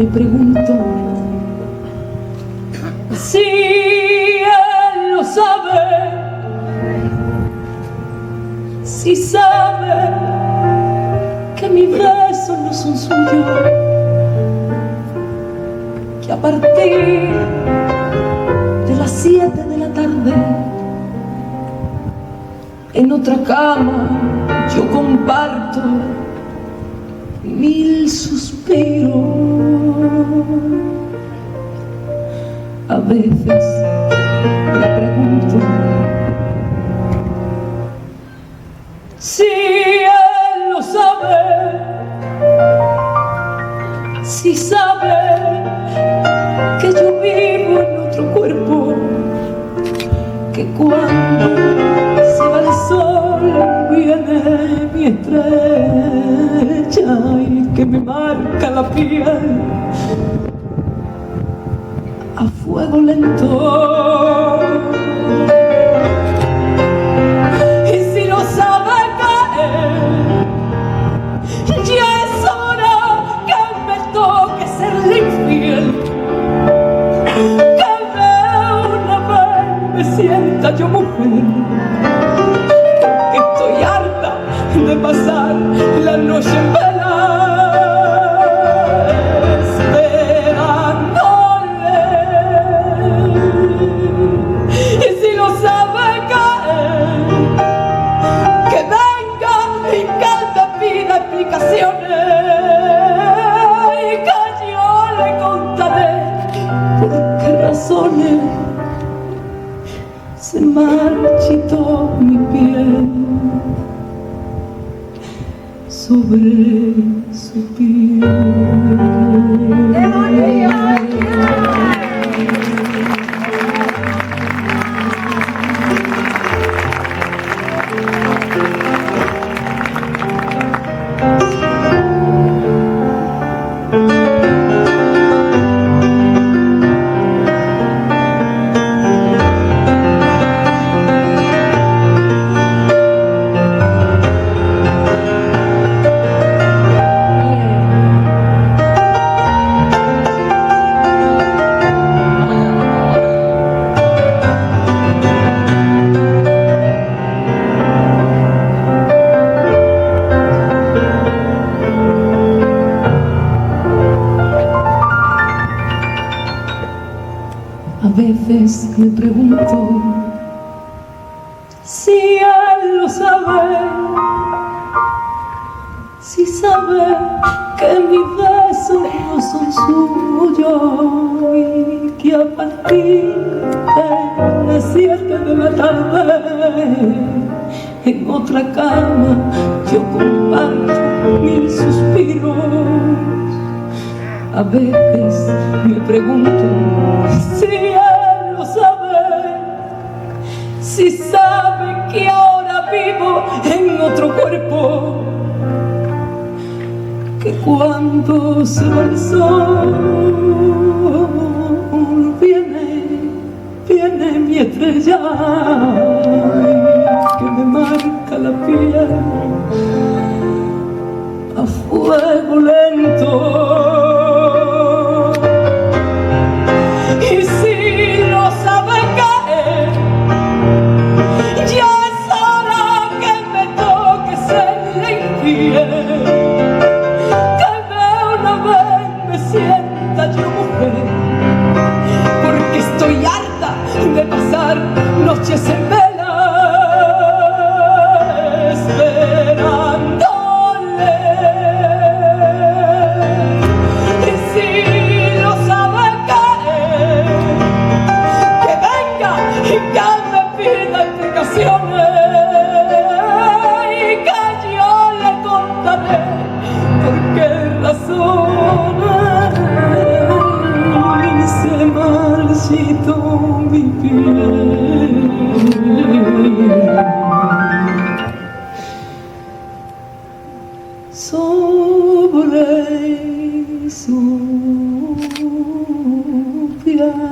me pregunto si él lo sabe, si sabe que mis besos no son suyos, que a partir de las 7 de la tarde en otra cama yo comparto 1000 suspiros. A veces me pregunto si él lo sabe, si sabe que yo vivo en otro cuerpo, que cuando se va el sol viene mi estrella y que me marca la piel a fuego lento. Y si lo sabe caer, ya es hora que me toque serle infiel, que de una vez me sienta yo mujer, porque estoy harta de pasar la noche en vela esperándole. Y si lo sabe caer, que venga y que te pida explicaciones y que yo le contaré por qué razones se marchitó mi piel sobre su piel. A veces me pregunto si él lo sabe, si sabe que mis besos no son suyos y que a partir de las 7 de la tarde en otra cama yo comparto 1000 suspiros. A veces me pregunto si él lo sabe, si sabe que ahora vivo en otro cuerpo, que cuando se va el sol viene mi estrella que me marca la piel a fuego lento. Y si lo sabe caer, ya es hora que me toque serle infiel, que de una vez me sienta yo mujer, porque estoy harta de pasar noches en vela esperándole. Y si lo sabe caer, que venga y que me pida explicaciones y que yo le contaré por qué razones se marchitó mi piel sobre su piel.